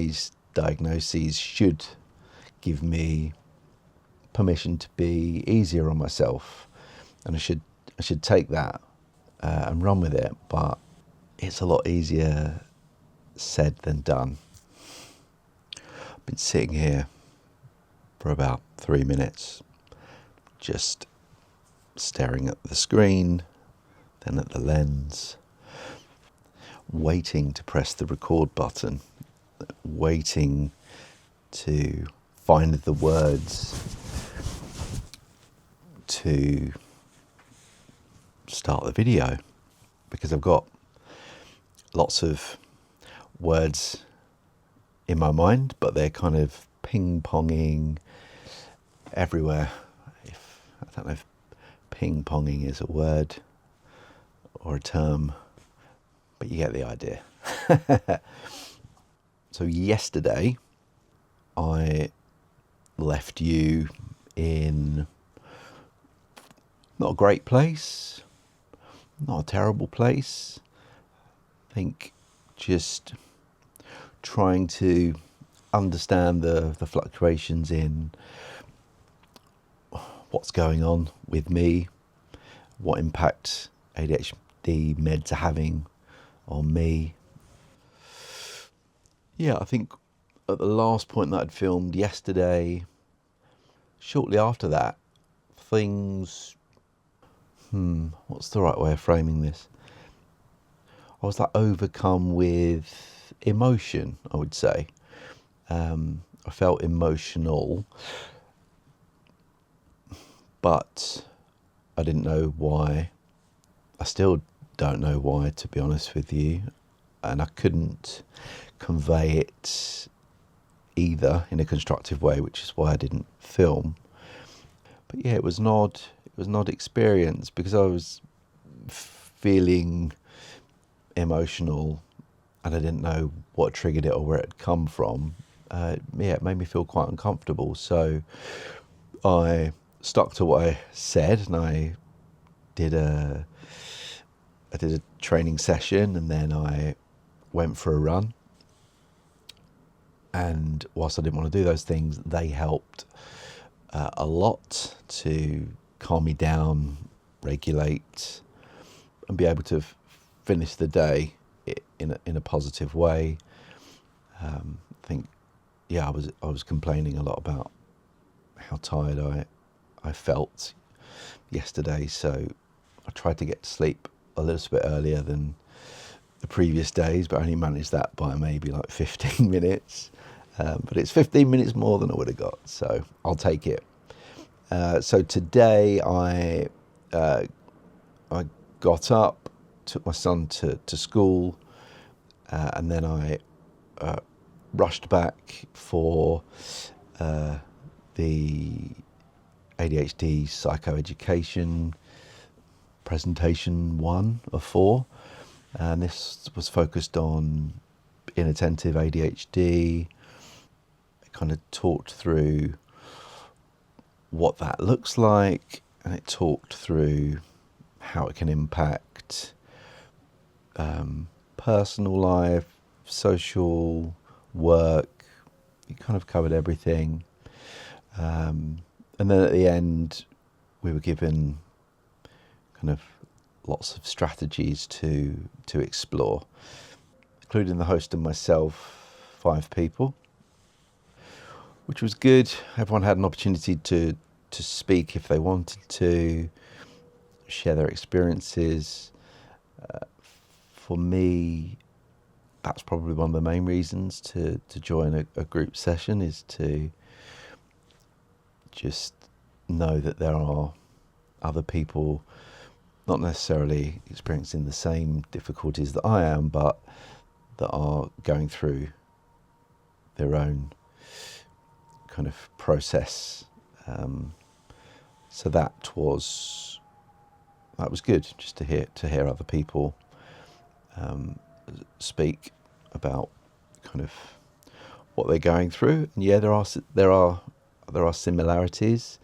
these diagnoses should give me permission to be easier on myself, and I should take that and run with it. But it's a lot easier said than done. I've been sitting here for about 3 minutes, just staring at the screen, then at the lens, waiting to press the record button, waiting to find the words to start the video, because I've got lots of words in my mind, but they're kind of ping-ponging everywhere. I don't know if ping-ponging is a word or a term, but you get the idea. So yesterday I left you in not a great place, not a terrible place. I think just trying to understand the fluctuations in what's going on with me, what impact ADHD meds are having on me. Yeah, I think at the last point that I'd filmed yesterday, shortly after that, things, what's the right way of framing this? I was like overcome with emotion, I would say. I felt emotional, but I didn't know why. I still don't know why, to be honest with you. And I couldn't convey it either in a constructive way, which is why I didn't film. But yeah, it was an odd experience, because I was feeling emotional and I didn't know what triggered it or where it had come from. It made me feel quite uncomfortable. So I stuck to what I said, and I did a training session, and then I went for a run. And whilst I didn't want to do those things, they helped a lot to calm me down, regulate, and be able to finish the day in a positive way. I think, I was complaining a lot about how tired I felt yesterday, so I tried to get to sleep a little bit earlier than the previous days, but I only managed that by maybe like 15 minutes. But it's 15 minutes more than I would have got, so I'll take it. So today I got up, took my son to school, and then I rushed back for the ADHD psychoeducation presentation 1 of 4. And this was focused on inattentive ADHD. It kind of talked through what that looks like, and it talked through how it can impact personal life, social, work. It kind of covered everything. And then at the end, we were given kind of lots of strategies to explore, including the host and myself, 5 people, which was good. Everyone had an opportunity to speak if they wanted to, share their experiences. For me, that's probably one of the main reasons to join a group session, is to just know that there are other people not necessarily experiencing the same difficulties that I am, but that are going through their own kind of process. So that was good, just to hear other people speak about kind of what they're going through. And yeah, there are similarities.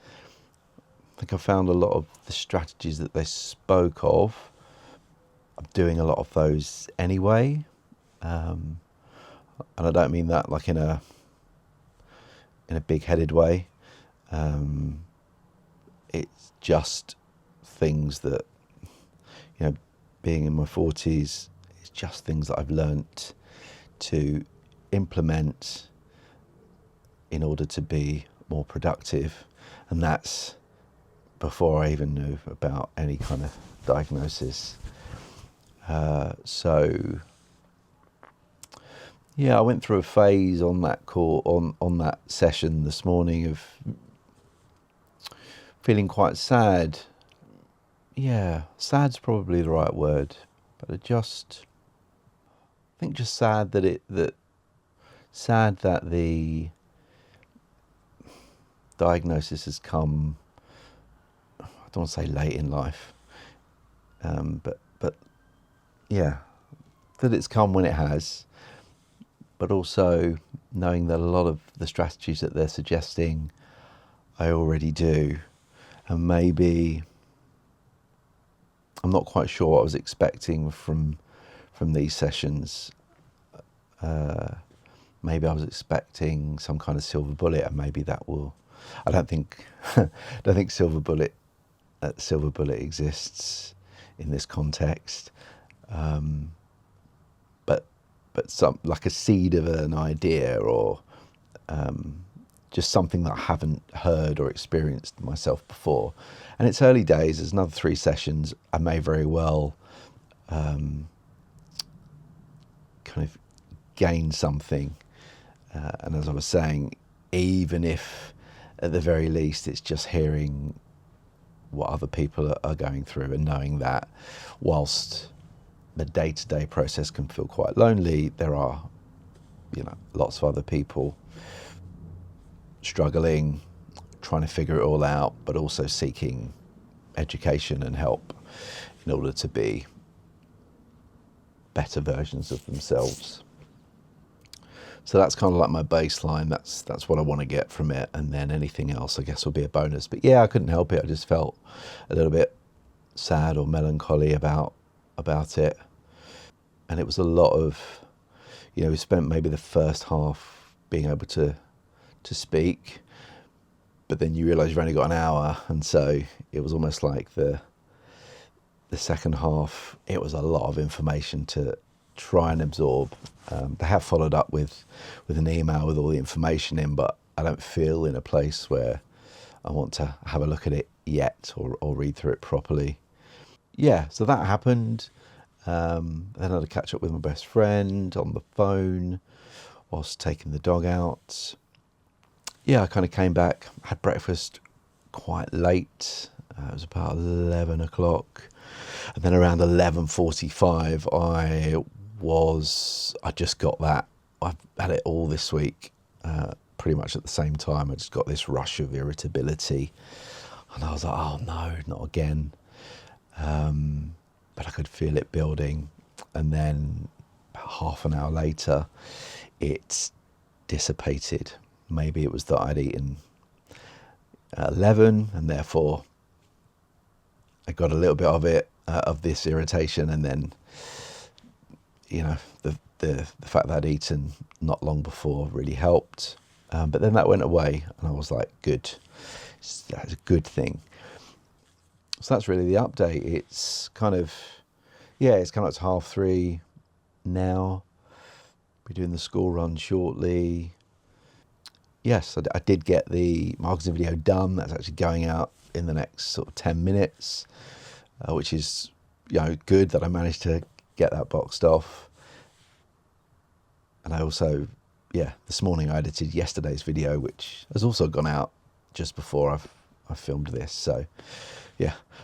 I think I found a lot of the strategies that they spoke of. I'm doing a lot of those anyway. and I don't mean that like in a big-headed way. It's just things that, being in my 40s, it's just things that I've learnt to implement in order to be more productive, and that's before I even knew about any kind of diagnosis. So yeah, I went through a phase on that on that session this morning of feeling quite sad. Yeah, sad's probably the right word, but I think just sad that the diagnosis has come. I don't want to say late in life, but yeah, that it's come when it has. But also knowing that a lot of the strategies that they're suggesting, I already do, and maybe I'm not quite sure what I was expecting from these sessions. Maybe I was expecting some kind of silver bullet, and maybe that will. I don't think silver bullet exists in this context, but some like a seed of an idea, or just something that I haven't heard or experienced myself before. And it's early days. There's another 3 sessions. I may very well kind of gain something. And as I was saying, even if at the very least it's just hearing what other people are going through, and knowing that whilst the day-to-day process can feel quite lonely, there are, lots of other people struggling, trying to figure it all out, but also seeking education and help in order to be better versions of themselves. So that's kind of like my baseline. That's what I want to get from it, and then anything else, I guess, will be a bonus. But yeah, I couldn't help it. I just felt a little bit sad or melancholy about it, and it was a lot of, we spent maybe the first half being able to speak, but then you realise you've only got an hour, and so it was almost like the second half, it was a lot of information to try and absorb. They have followed up with an email with all the information in, but I don't feel in a place where I want to have a look at it yet, or read through it properly. Yeah, so that happened. Then I had to catch up with my best friend on the phone whilst taking the dog out. Yeah, I kind of came back, had breakfast quite late. It was about 11 o'clock. And then around 11:45, I just got that. I've had it all this week, pretty much at the same time. I just got this rush of irritability. And I was like, oh no, not again. But I could feel it building. And then about half an hour later, it dissipated. Maybe it was that I'd eaten at 11, and therefore I got a little bit of it, of this irritation, and then, the fact that I'd eaten not long before really helped. But then that went away, and I was like, good. That's a good thing. So that's really the update. It's kind of, it's 3:30 now. Be doing the school run shortly. Yes, I did get the marketing video done. That's actually going out in the next sort of 10 minutes, which is, good that I managed to get that boxed off. And I also, this morning I edited yesterday's video, which has also gone out just before I filmed this. So,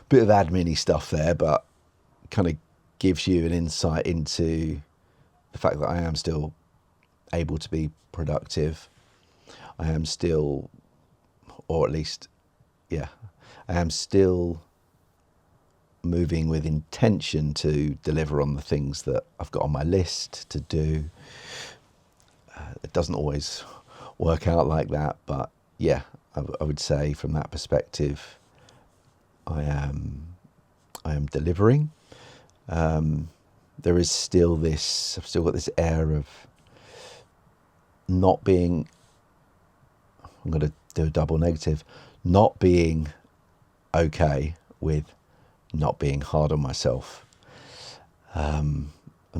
bit of admin-y stuff there, but kind of gives you an insight into the fact that I am still able to be productive. I am still, or at least, I am still moving with intention to deliver on the things that I've got on my list to do. It doesn't always work out like that, but I would say from that perspective, I am delivering. There is still I've still got this air of not being, I'm going to do a double negative, not being okay with not being hard on myself. I'm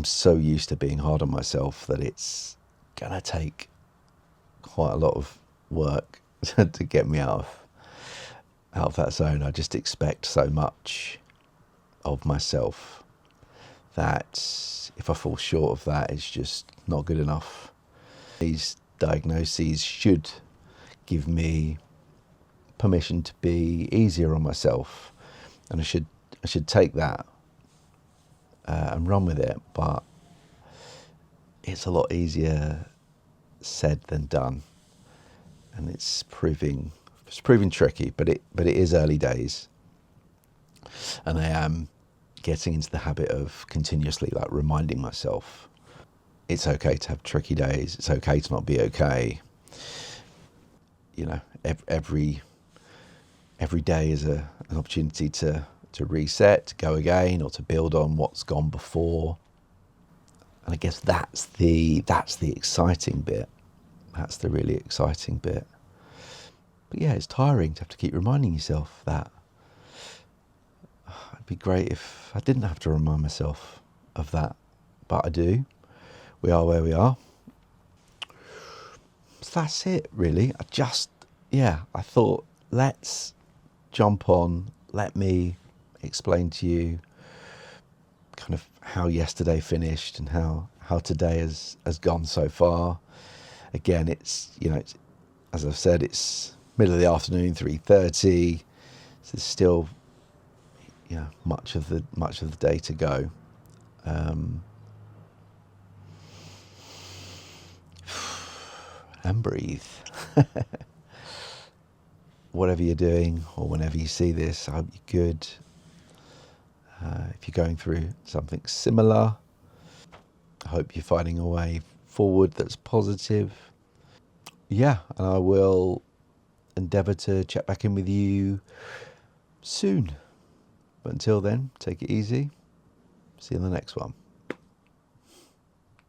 so used to being hard on myself that it's going to take quite a lot of work to get me out of that zone. I just expect so much of myself that if I fall short of that, it's just not good enough. These diagnoses should give me permission to be easier on myself, and I should take that and run with it. But it's a lot easier said than done, and it's proving tricky. But it is early days, and I am getting into the habit of continuously like reminding myself it's okay to have tricky days. It's okay to not be okay. You know, every day is an opportunity to reset, to go again, or to build on what's gone before. And I guess that's the exciting bit. That's the really exciting bit. But yeah, it's tiring to have to keep reminding yourself that. It'd be great if I didn't have to remind myself of that, but I do. We are where we are. So that's it, really. I thought, let's jump on. Let me explain to you kind of how yesterday finished and how today has gone so far. Again, it's as I've said, it's middle of the afternoon, 3:30. So there's still much of the day to go. And breathe. Whatever you're doing, or whenever you see this, I hope you're good. If you're going through something similar, I hope you're finding a way forward that's positive. Yeah, and I will endeavour to check back in with you soon. But until then, take it easy. See you in the next one.